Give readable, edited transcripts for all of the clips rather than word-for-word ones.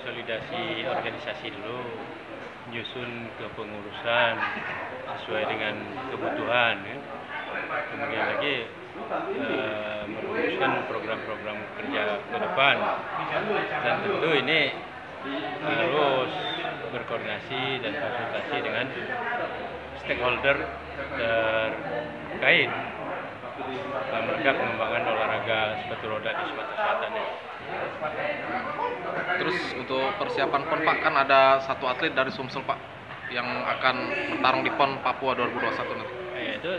konsolidasi organisasi dulu, menyusun kepengurusan sesuai dengan kebutuhan, ya. Kemudian lagi merumuskan program-program kerja ke depan, dan tentu ini harus berkoordinasi dan konsultasi dengan stakeholder terkait dalam rangka pengembangan olahraga sepatu roda di Sumatera Selatan, ya. Terus untuk persiapan PON Pak, kan ada satu atlet dari Sumsel Pak yang akan bertarung di PON Papua 2021 nanti. Itu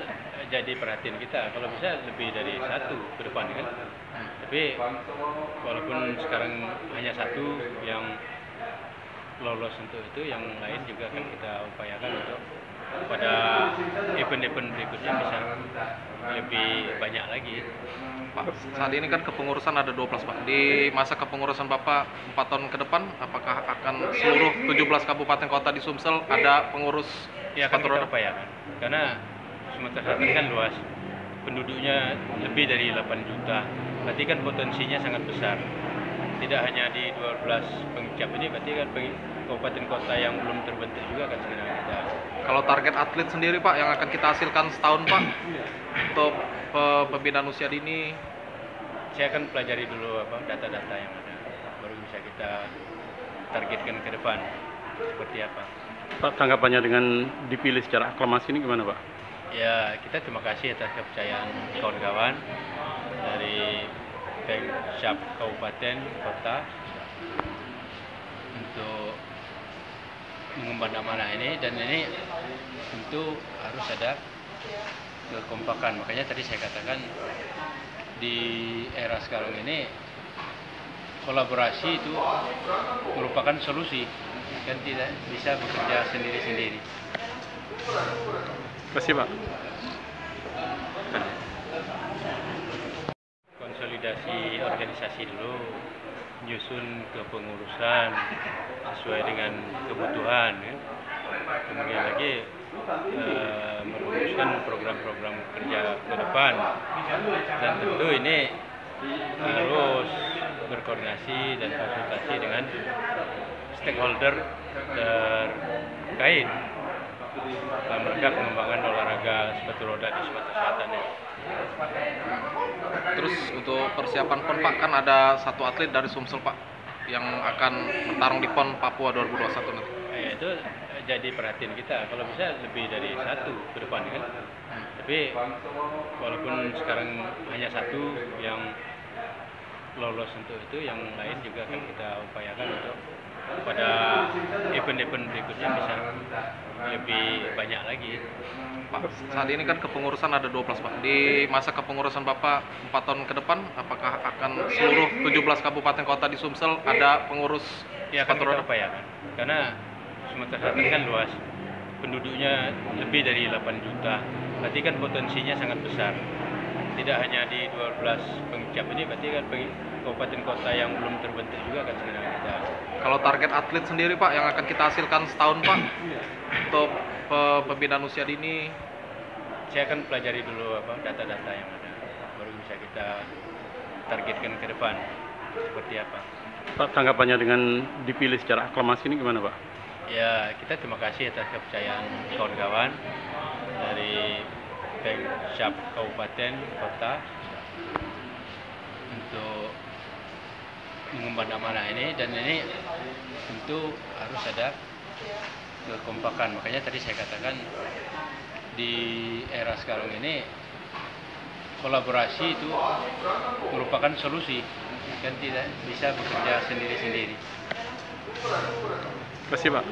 jadi perhatian kita, kalau bisa lebih dari satu ke depan, kan. Tapi walaupun sekarang hanya satu yang lolos untuk itu, yang lain juga akan kita upayakan untuk pada event-event berikutnya bisa lebih banyak lagi. Pak, saat ini kan kepengurusan ada 12 Pak. Di masa kepengurusan Bapak 4 tahun ke depan, apakah akan seluruh 17 kabupaten kota di Sumsel ada pengurus Ya, akan sepatu kita roda? upayakan, karena Sumatera Selatan kan luas, penduduknya lebih dari 8 juta, berarti kan potensinya sangat besar. Tidak hanya di 12 pengecap ini, berarti kan kabupaten kota yang belum terbentuk juga akan segera kita. Kalau target atlet sendiri Pak yang akan kita hasilkan setahun Pak untuk pembinaan usia dini, Saya akan pelajari dulu data-data yang ada, baru bisa kita targetkan ke depan seperti apa. Pak, tanggapannya dengan dipilih secara aklamasi ini gimana Pak? Ya, kita terima kasih atas kepercayaan kawan-kawan dari Pemkab Kabupaten Kota untuk mengemban amanah ini, dan ini tentu harus ada kekompakan. Makanya tadi saya katakan di era sekarang ini kolaborasi itu merupakan solusi, kan tidak bisa bekerja sendiri-sendiri. Terima kasih Pak. Konsolidasi organisasi dulu, menyusun kepengurusan sesuai dengan kebutuhan, ya. Kemudian lagi merumuskan program-program kerja ke depan, dan tentu ini harus berkoordinasi dan konsultasi dengan stakeholder terkait dalam rangka pengembangan olahraga sepatu roda di Sumatera Selatan, ya. terus untuk persiapan PON Pak, kan ada satu atlet dari Sumsel Pak yang akan bertarung di PON Papua 2021 nanti. Itu jadi perhatian kita, kalau bisa lebih dari satu ke depan, kan. Tapi walaupun sekarang hanya satu yang lolos untuk itu, yang lain juga akan kita upayakan untuk pada event-event berikutnya bisa lebih banyak lagi. Pak, saat ini kan kepengurusan ada 12 Pak. Di masa kepengurusan Bapak 4 tahun ke depan, apakah akan seluruh 17 kabupaten kota di Sumsel ada pengurus Ya, akan sepatu kita roda? upayakan, karena Sumatera Selatan kan luas, penduduknya lebih dari 8 juta, berarti kan potensinya sangat besar. Tidak hanya di 12 pengecap ini, berarti kan kabupaten kota yang belum terbentuk juga akan segera kita. Kalau target atlet sendiri Pak yang akan kita hasilkan setahun Pak untuk pembinaan usia dini, Saya akan pelajari dulu data-data yang ada, baru bisa kita targetkan ke depan seperti apa. Pak, tanggapannya dengan dipilih secara aklamasi ini gimana Pak? Ya, kita terima kasih atas kepercayaan kawan-kawan dari Pemkab Kabupaten Kota untuk mengemban amanah ini, dan ini tentu harus ada kekompakan. Makanya tadi saya katakan di era sekarang ini kolaborasi itu merupakan solusi, kan tidak bisa bekerja sendiri-sendiri. Terima kasih Pak.